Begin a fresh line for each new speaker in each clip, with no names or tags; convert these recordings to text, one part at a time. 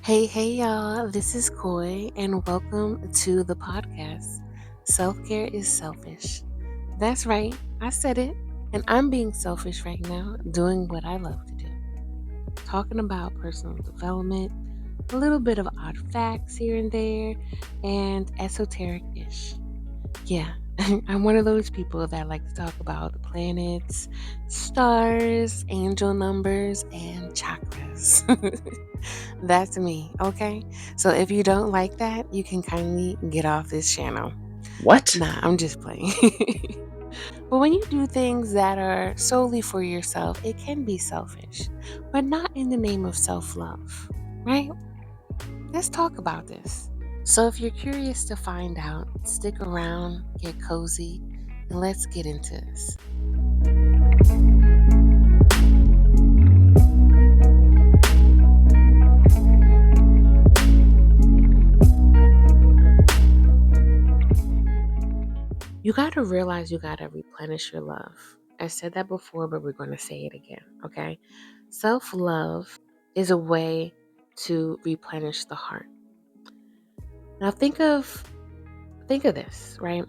Hey, y'all. This is Koi, and welcome to the podcast. Self care is selfish. That's right. I said it. And I'm being selfish right now, doing what I love to do. Talking about personal development, a little bit of odd facts here and there, and esoteric ish. Yeah, I'm one of those people that like to talk about the planets, stars, angel numbers, and chakras. That's me, okay? So if you don't like that, you can kindly get off this channel.
What?
Nah, I'm just playing. But when you do things that are solely for yourself, it can be selfish, but not in the name of self love, right? Let's talk about this. So if you're curious to find out, stick around, get cozy, and let's get into this. You got to realize you got to replenish your love. I said that before, but we're going to say it again, okay? Self love is a way to replenish the heart. Now think of this, right?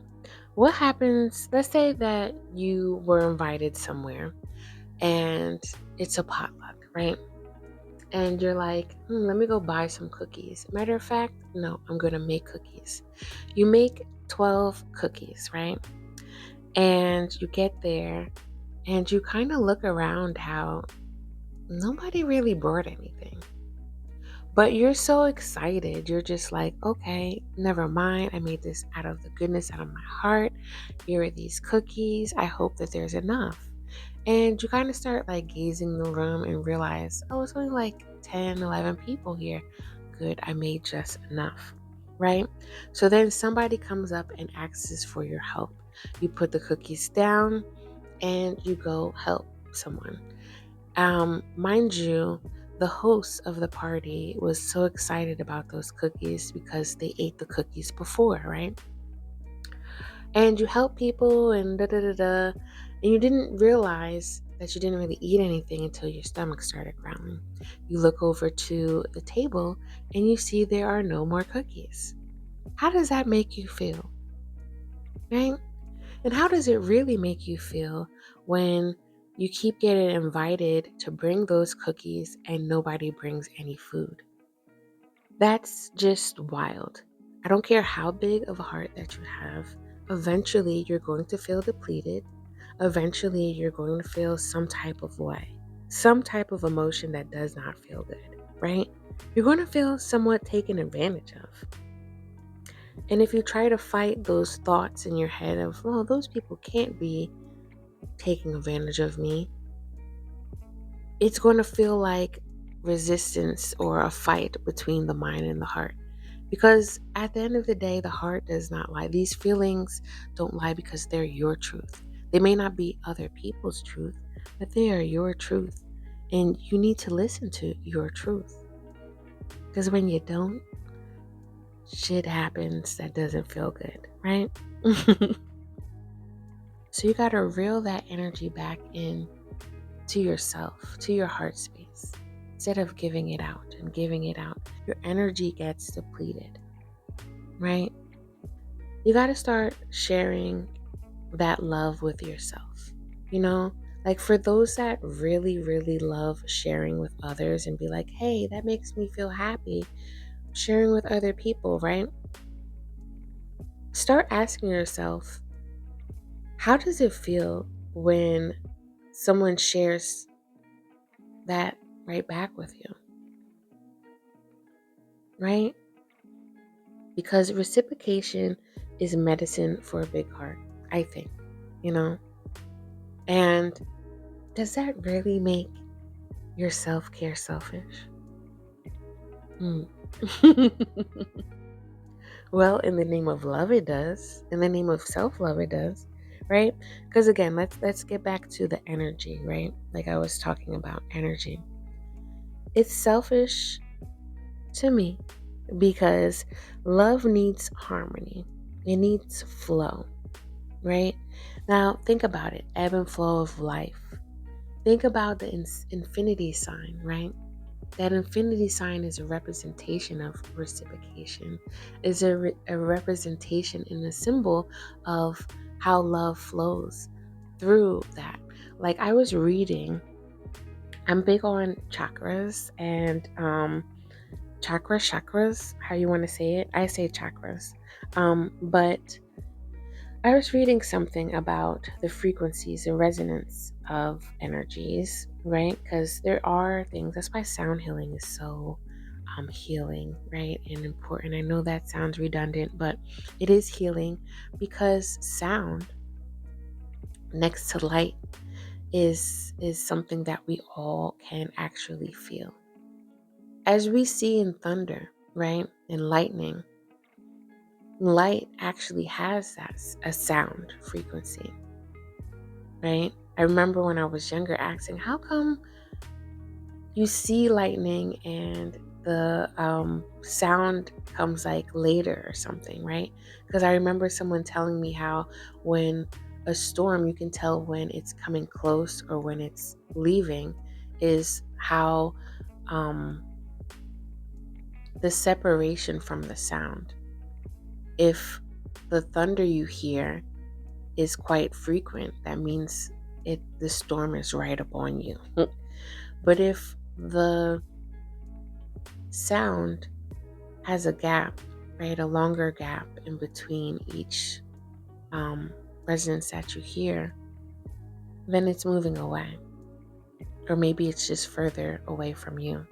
What happens, let's say that you were invited somewhere and it's a potluck, right? And you're like, let me go buy some cookies. Matter of fact, no, I'm going to make cookies. You make 12 cookies, right? And you get there and you kind of look around how nobody really brought anything. But you're so excited. You're just like, okay, never mind. I made this out of the goodness out of my heart. Here are these cookies. I hope that there's enough. And you kind of start like gazing the room and realize, oh, it's only like 10, 11 people here. Good, I made just enough, right? So then somebody comes up and asks for your help. You put the cookies down and you go help someone. Mind you, the host of the party was so excited about those cookies because they ate the cookies before, right? And you help people and da da da da, and you didn't realize that you didn't really eat anything until your stomach started growling. You look over to the table and you see there are no more cookies. How does that make you feel, right? And how does it really make you feel when you keep getting invited to bring those cookies and nobody brings any food? That's just wild. I don't care how big of a heart that you have. Eventually, you're going to feel depleted. Eventually, you're going to feel some type of way, some type of emotion that does not feel good, right? You're going to feel somewhat taken advantage of. And if you try to fight those thoughts in your head of, well, those people can't be taking advantage of me, it's going to feel like resistance or a fight between the mind and the heart. Because at the end of the day, the heart does not lie. These feelings don't lie because they're your truth. They may not be other people's truth, but they are your truth. And you need to listen to your truth. Because when you don't, shit happens that doesn't feel good, right? So you got to reel that energy back in to yourself, to your heart space. Instead of giving it out and giving it out, your energy gets depleted, right? You got to start sharing that love with yourself. You know, like for those that really, really love sharing with others and be like, hey, that makes me feel happy, sharing with other people, right? Start asking yourself, how does it feel when someone shares that right back with you, right? Because reciprocation is medicine for a big heart, I think, you know? And does that really make your self-care selfish? Hmm. Well, in the name of love, it does. In the name of self-love, it does, right? Because again, let's get back to the energy, right? Like I was talking about energy. It's selfish to me because love needs harmony. It needs flow, right? Now, think about it. Ebb and flow of life. Think about the infinity sign, right? that infinity sign is a representation of reciprocation, is a representation in the symbol of how love flows through that. Like I was reading, I'm big on chakras and chakras, how you want to say it. I say chakras. But I was reading something about the frequencies and resonance of energies, right? Because there are things, that's why sound healing is so healing, right? And important. I know that sounds redundant, but it is healing because sound next to light is something that we all can actually feel. As we see in thunder, right? And lightning, light actually has a sound frequency, right? I remember when I was younger asking, how come you see lightning and the sound comes like later or something, right? Because I remember someone telling me how when a storm, you can tell when it's coming close or when it's leaving, is how um, the separation from the sound. If the thunder you hear is quite frequent, that means the storm is right upon you. But if the sound has a gap, right, a longer gap in between each resonance that you hear, then it's moving away. Or maybe it's just further away from you.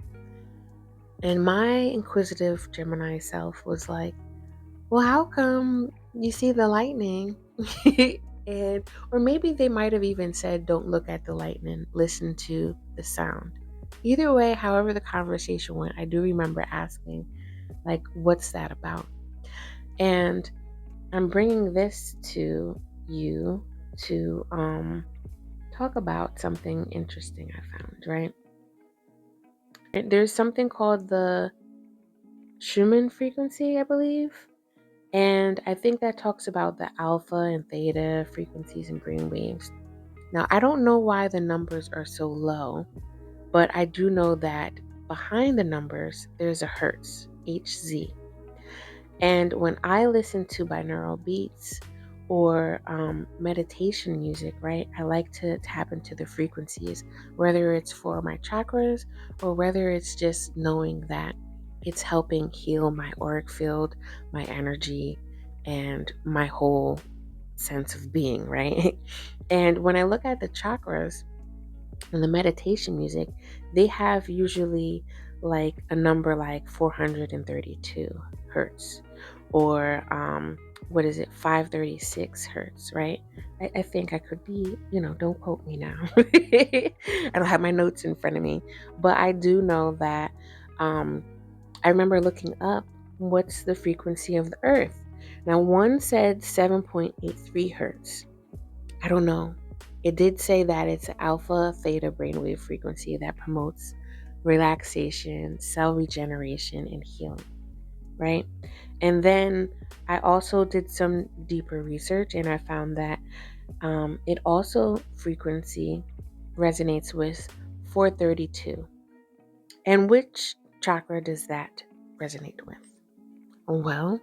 And my inquisitive Gemini self was like, well, how come you see the lightning? And or maybe they might have even said, don't look at the lightning, listen to the sound. Either way, however the conversation went, I do remember asking, like, what's that about? And I'm bringing this to you to talk about something interesting I found, right? There's something called the Schumann frequency, I believe. And I think that talks about the alpha and theta frequencies and brain waves. Now, I don't know why the numbers are so low, but I do know that behind the numbers, there's a hertz, HZ. And when I listen to binaural beats or meditation music, right, I like to tap into the frequencies, whether it's for my chakras or whether it's just knowing that it's helping heal my auric field, my energy, and my whole sense of being, right? And when I look at the chakras, and the meditation music, they have usually like a number like 432 hertz or what is it, 536 hertz, right? I think I could be, don't quote me now. I don't have my notes in front of me, but I do know that I remember looking up what's the frequency of the earth. Now, one said 7.83 hertz. I don't know. It did say that it's alpha theta brainwave frequency that promotes relaxation, cell regeneration, and healing, right? And then I also did some deeper research and I found that it also frequency resonates with 432. And which chakra does that resonate with? Well,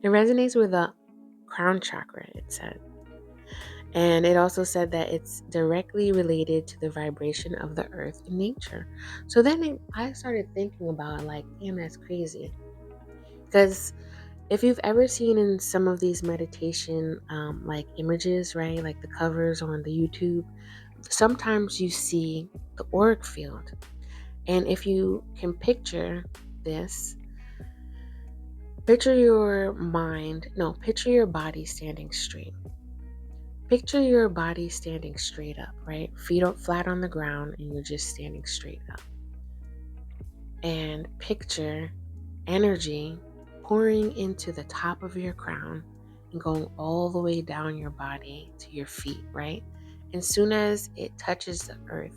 it resonates with the crown chakra, it said. And it also said that it's directly related to the vibration of the earth and nature. So then I started thinking about like, damn, that's crazy. Because if you've ever seen in some of these meditation like images, right, like the covers on the YouTube, sometimes you see the auric field. And if you can picture this, picture your picture your body standing straight. Picture your body standing straight up, right? Feet up flat on the ground and you're just standing straight up. And picture energy pouring into the top of your crown and going all the way down your body to your feet, right? And soon as it touches the earth,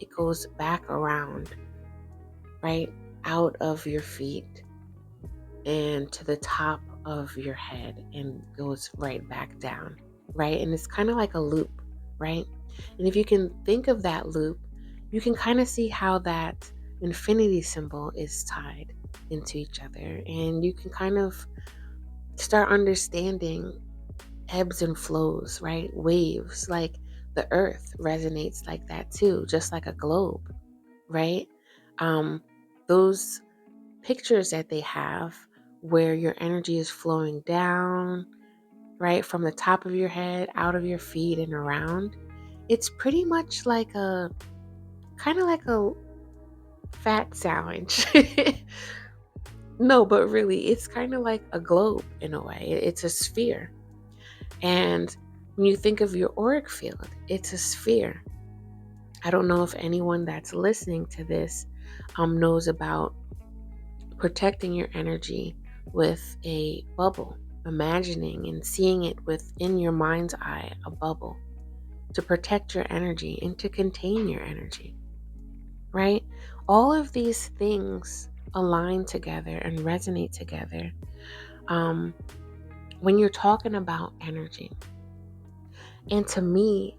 it goes back around, right? Out of your feet and to the top of your head and goes right back down, right? And it's kind of like a loop, right? And if you can think of that loop, you can kind of see how that infinity symbol is tied into each other. And you can kind of start understanding ebbs and flows, right? Waves, like the earth resonates like that too, just like a globe, right? Um, those pictures that they have where your energy is flowing down, right, from the top of your head, out of your feet, and around, it's pretty much like a kind of like a fat sandwich. No, but really, it's kind of like a globe in a way. It's a sphere. And when you think of your auric field, it's a sphere. I don't know if anyone that's listening to this knows about protecting your energy with a bubble, imagining and seeing it within your mind's eye, a bubble, to protect your energy and to contain your energy, right? All of these things align together and resonate together um, when you're talking about energy. And to me,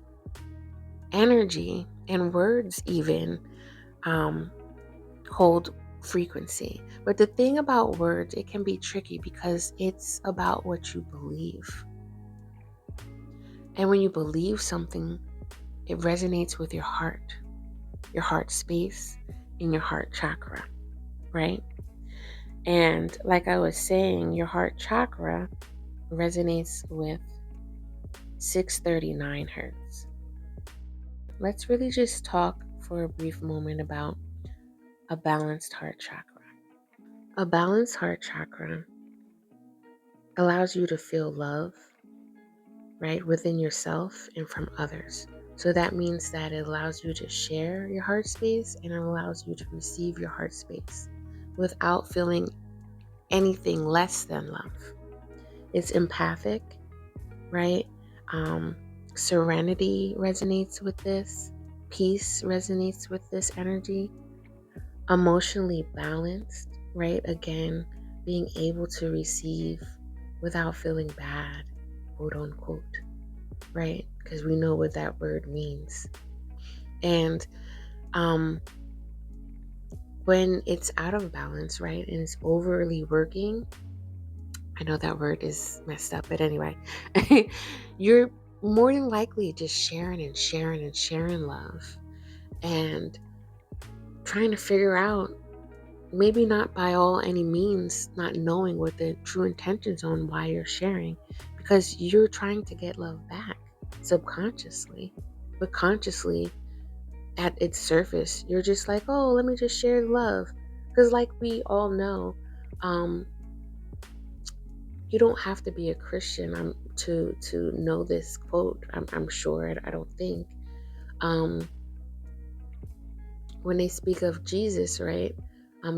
energy and words even um, hold frequency. But the thing about words, it can be tricky because it's about what you believe. And when you believe something, it resonates with your heart space, and your heart chakra, right? And like I was saying, your heart chakra resonates with 639 hertz. Let's really just talk for a brief moment about a balanced heart chakra. A balanced heart chakra allows you to feel love, right, within yourself and from others. So that means that it allows you to share your heart space and it allows you to receive your heart space without feeling anything less than love. It's empathic, right? Um, Serenity resonates with this. Peace resonates with this energy. Emotionally balanced, right? Again, being able to receive without feeling bad, quote unquote, right? Because we know what that word means. And um, when it's out of balance, right, and it's overly working, I know that word is messed up, but anyway, you're more than likely just sharing and sharing and sharing love and trying to figure out, maybe not by all any means, not knowing what the true intentions on why you're sharing, because you're trying to get love back subconsciously, but consciously at its surface, you're just like, oh, let me just share love. Because like we all know, um, you don't have to be a Christian to know this quote. I'm sure. I don't think. Um, when they speak of Jesus, right?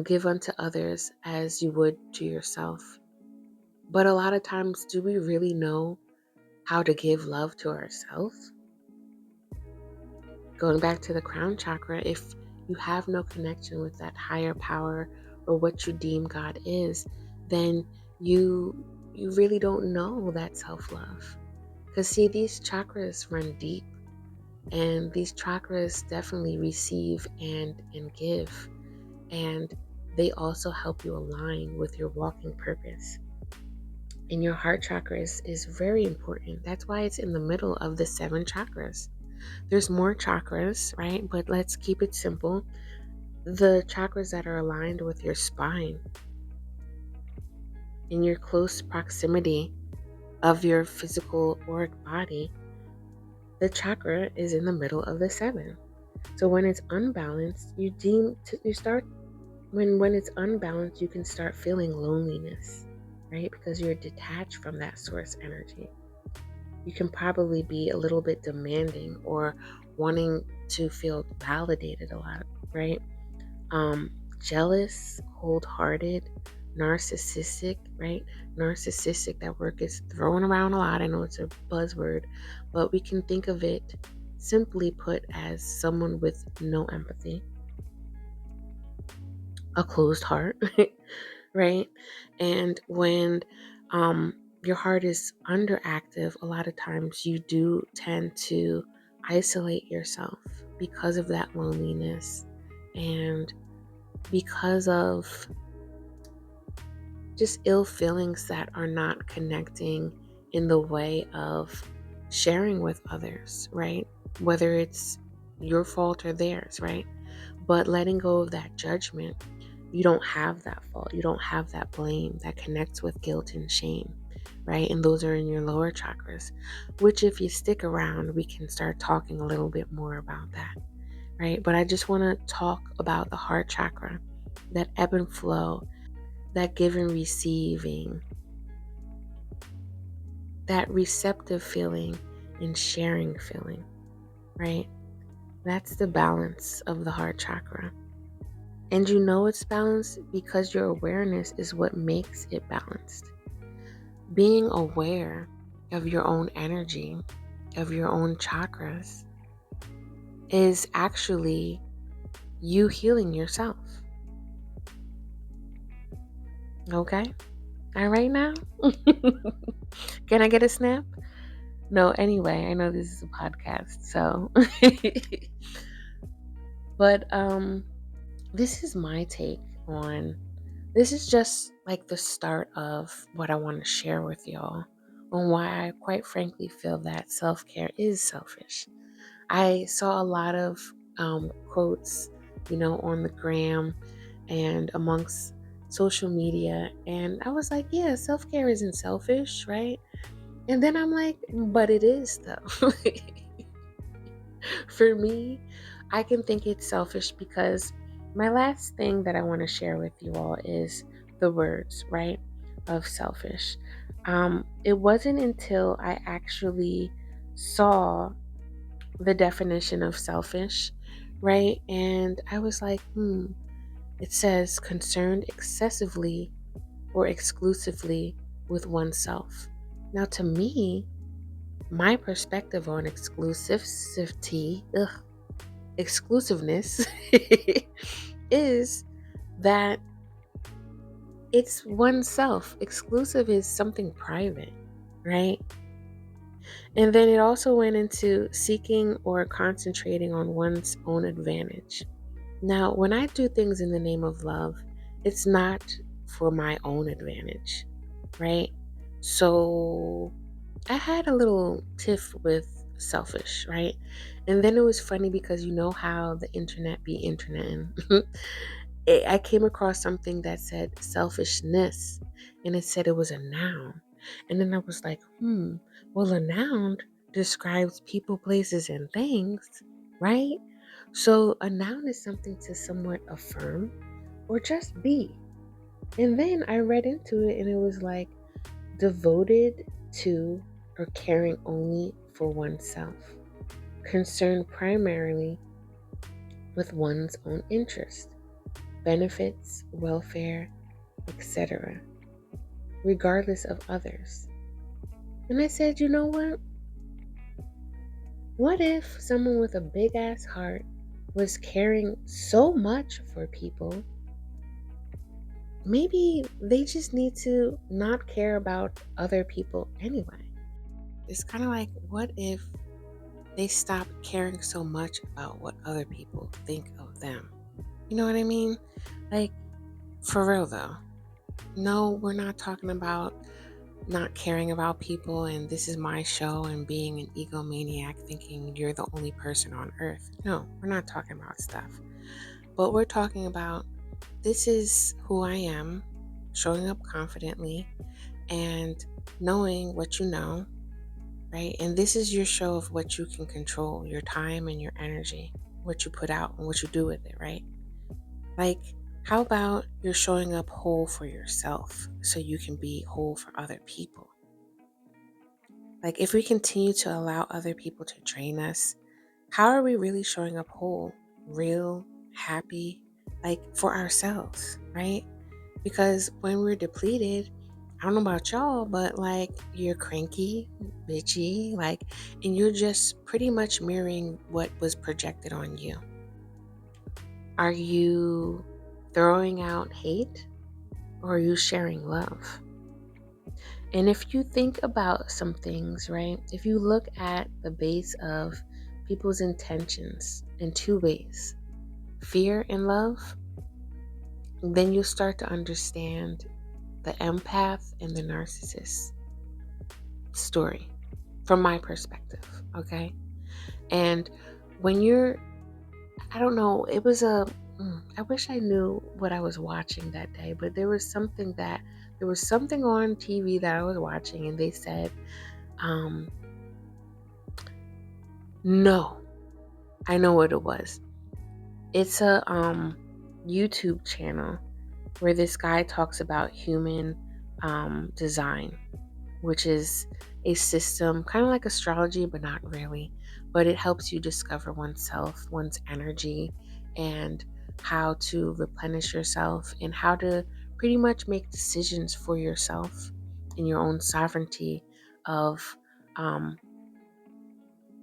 Give unto others as you would to yourself. But a lot of times, do we really know how to give love to ourselves? Going back to the crown chakra, if you have no connection with that higher power or what you deem God is, then you really don't know that self-love. Because see, these chakras run deep, and these chakras definitely receive and give, and they also help you align with your walking purpose. And your heart chakra is very important. That's why it's in the middle of the 7 chakras. There's more chakras, right? But let's keep it simple. The chakras that are aligned with your spine, in your close proximity of your physical auric body, the chakra is in the middle of the 7. So when it's unbalanced, you start when it's unbalanced, you can start feeling loneliness, right? Because you're detached from that source energy. You can probably be a little bit demanding or wanting to feel validated a lot, right? Um, Jealous, cold-hearted, narcissistic, right? Narcissistic, that word is thrown around a lot. I know it's a buzzword, but we can think of it simply put as someone with no empathy, a closed heart, right? And when your heart is underactive, a lot of times you do tend to isolate yourself because of that loneliness and because of just ill feelings that are not connecting in the way of sharing with others, right? Whether it's your fault or theirs, right? But letting go of that judgment, you don't have that fault. You don't have that blame that connects with guilt and shame, right? And those are in your lower chakras, which if you stick around, we can start talking a little bit more about that, right? But I just want to talk about the heart chakra, that ebb and flow, that give and receiving, that receptive feeling and sharing feeling, right? That's the balance of the heart chakra. And you know it's balanced because your awareness is what makes it balanced. Being aware of your own energy, of your own chakras, is actually you healing yourself. Okay? All right now? Can I get a snap? No, anyway, I know this is a podcast, so but this is my take on this is just like the start of what I want to share with y'all on why I quite frankly feel that self-care is selfish. I saw a lot of quotes, on the gram and amongst social media, and I was like, yeah, self-care isn't selfish, right? And then I'm like, but it is though. For me, I can think it's selfish because my last thing that I want to share with you all is the words, right, of selfish. It wasn't until I actually saw the definition of selfish, right? And I was like, it says concerned excessively or exclusively with oneself. Now, to me, my perspective on exclusiveness is that it's oneself. Exclusive is something private, right? And then it also went into seeking or concentrating on one's own advantage. Now, when I do things in the name of love, it's not for my own advantage, right? So I had a little tiff with selfish, right? And then it was funny because you know how the internet be internet. I came across something that said selfishness and it said it was a noun. And then I was like, well, a noun describes people, places, and things, right? So a noun is something to somewhat affirm or just be. And then I read into it and it was like devoted to or caring only for oneself, concerned primarily with one's own interest, benefits, welfare, etc., regardless of others. And I said, you know what? What if someone with a big ass heart was caring so much for people? Maybe they just need to not care about other people anyway. It's kind of like, what if they stop caring so much about what other people think of them? You know what I mean? Like, for real though. No, we're not talking about not caring about people and this is my show and being an egomaniac thinking you're the only person on earth. No, we're not talking about stuff. But we're talking about this is who I am, showing up confidently and knowing what you know, right? And this is your show of what you can control, your time and your energy, what you put out and what you do with it, right? Like, how about you're showing up whole for yourself so you can be whole for other people? Like, if we continue to allow other people to drain us, how are we really showing up whole, real, happy, like for ourselves, right? Because when we're depleted, I don't know about y'all, but like you're cranky, bitchy, like, and you're just pretty much mirroring what was projected on you. Are you throwing out hate or are you sharing love? And if you think about some things, right? If you look at the base of people's intentions in two ways, fear and love, then you'll start to understand the empath and the narcissist story from my perspective, okay? And when you're, I don't know, it was I wish I knew what I was watching that day, but there was something on TV that I was watching, and they said, um, no, I know what it was. It's a YouTube channel where this guy talks about human design, which is a system kind of like astrology, but not really. But it helps you discover oneself, one's energy, and how to replenish yourself and how to pretty much make decisions for yourself in your own sovereignty of um,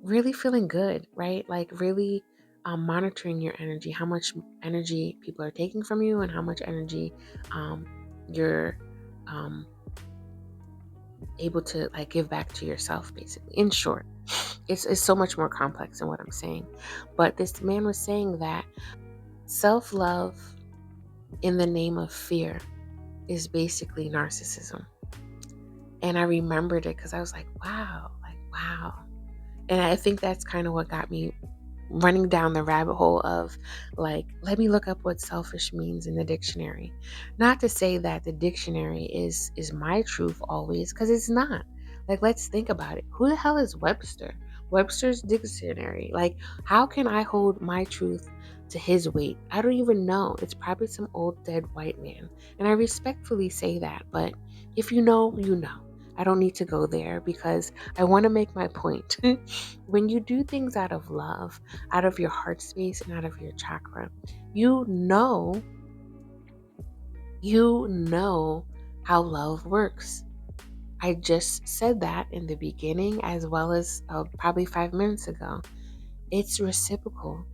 really feeling good, right? Like really monitoring your energy, how much energy people are taking from you, and how much energy um, you're um, able to like give back to yourself, basically. In short, it's so much more complex than what I'm saying. But this man was saying that self-love in the name of fear is basically narcissism. And I remembered it because I was like, wow. And I think that's kind of what got me running down the rabbit hole of like, let me look up what selfish means in the dictionary. Not to say that the dictionary is my truth always, because it's not. Like, let's think about it. Who the hell is Webster? Webster's dictionary. Like, how can I hold my truth to his weight? I don't even know. It's probably some old dead white man. And I respectfully say that, but if you know, you know. I don't need to go there because I want to make my point. When you do things out of love, out of your heart space and out of your chakra, you know how love works. I just said that in the beginning as well as probably 5 minutes ago. It's reciprocal.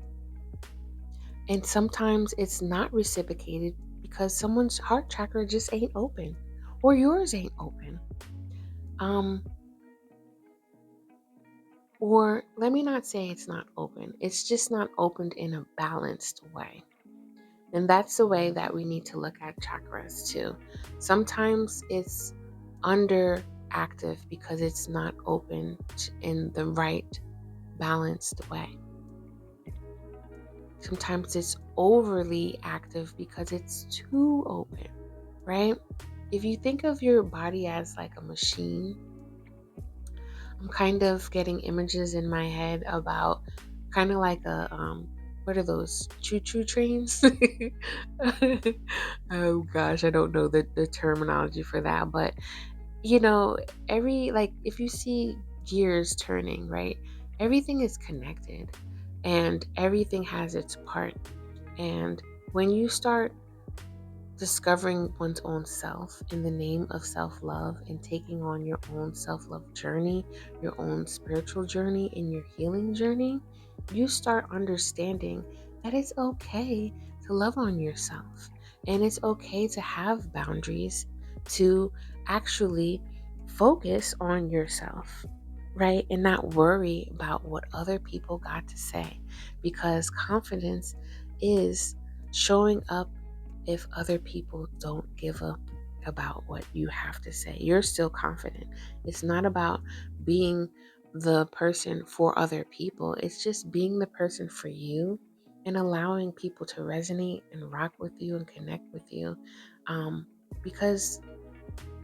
And sometimes it's not reciprocated because someone's heart chakra just ain't open or yours ain't open. Or let me not say it's not open. It's just not opened in a balanced way. And that's the way that we need to look at chakras too. Sometimes it's underactive because it's not open in the right balanced way. Sometimes it's overly active because it's too open, right? If you think of your body as like a machine, I'm kind of getting images in my head about kind of like a what are those choo-choo trains? Oh gosh, I don't know the terminology for that, but you know, every like if you see gears turning, right? Everything is connected and everything has its part. And when you start discovering one's own self in the name of self-love and taking on your own self-love journey, your own spiritual journey and your healing journey, you start understanding that it's okay to love on yourself and it's okay to have boundaries, to actually focus on yourself, right? And not worry about what other people got to say, because confidence is showing up if other people don't give up about what you have to say. You're still confident. It's not about being the person for other people. It's just being the person for you and allowing people to resonate and rock with you and connect with you, because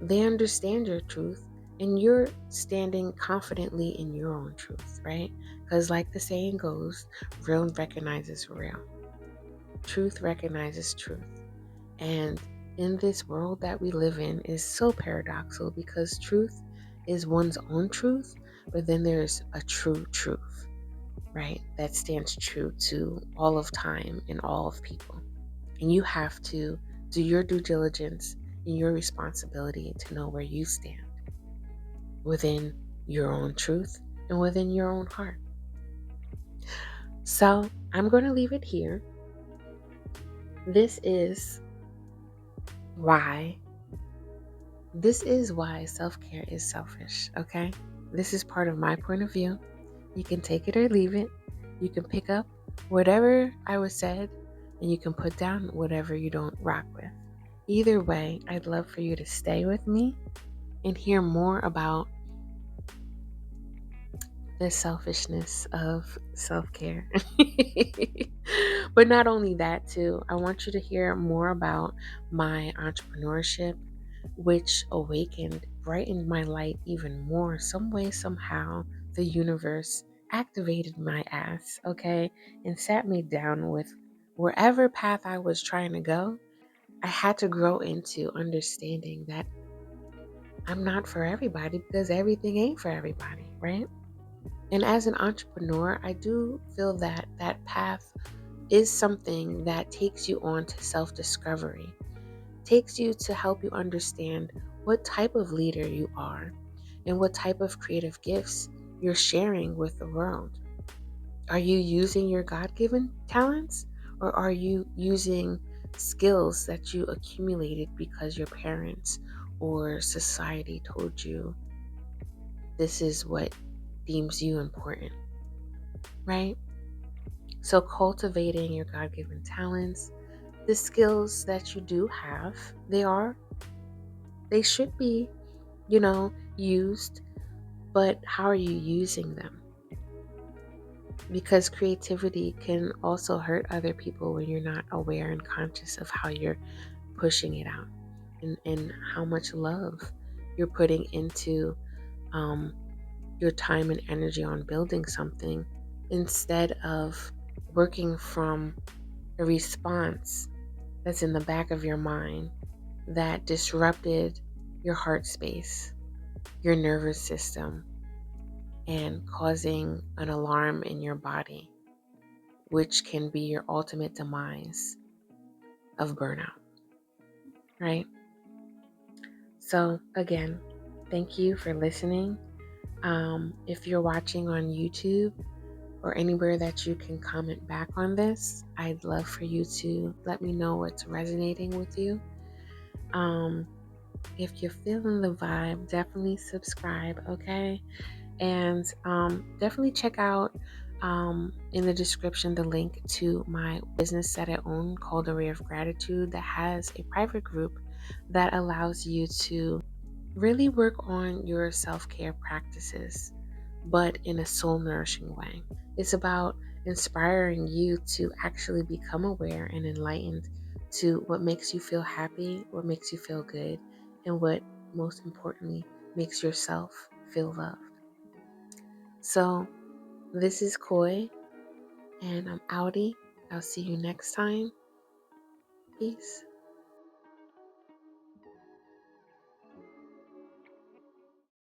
they understand your truth and you're standing confidently in your own truth, right? Because like the saying goes, real recognizes real. Truth recognizes truth. And in this world that we live in is so paradoxical because truth is one's own truth, but then there's a true truth, right? That stands true to all of time and all of people. And you have to do your due diligence and your responsibility to know where you stand within your own truth and within your own heart. So I'm going to leave it here. This is why self-care is selfish, okay? This is part of my point of view. You can take it or leave it. You can pick up whatever I was said, and you can put down whatever you don't rock with. Either way, I'd love for you to stay with me and hear more about the selfishness of self-care. But not only that too, I want you to hear more about my entrepreneurship, which awakened, brightened my light even more. Some way, somehow, the universe activated my ass, okay, and sat me down with wherever path I was trying to go. I had to grow into understanding that I'm not for everybody because everything ain't for everybody, right? And as an entrepreneur, I do feel that that path is something that takes you on to self discovery, takes you to help you understand what type of leader you are and what type of creative gifts you're sharing with the world. Are you using your God given talents, or are you using skills that you accumulated because your parents or society told you this is what deems you important, right? So, cultivating your God given talents, the skills that you do have, they should be, used, but how are you using them? Because creativity can also hurt other people when you're not aware and conscious of how you're pushing it out, and how much love you're putting into um, your time and energy on building something instead of working from a response that's in the back of your mind that disrupted your heart space, your nervous system, and causing an alarm in your body, which can be your ultimate demise of burnout, right? So, again, thank you for listening. If you're watching on YouTube or anywhere that you can comment back on this, I'd love for you to let me know what's resonating with you. Um, if you're feeling the vibe, definitely subscribe, okay? And definitely check out in the description the link to my business that I own called Array of Gratitude, that has a private group that allows you to really work on your self-care practices, but in a soul nourishing way. It's about inspiring you to actually become aware and enlightened to what makes you feel happy, what makes you feel good, and what most importantly makes yourself feel loved. So, this is Koi, and I'm outie. I'll see you next time. Peace.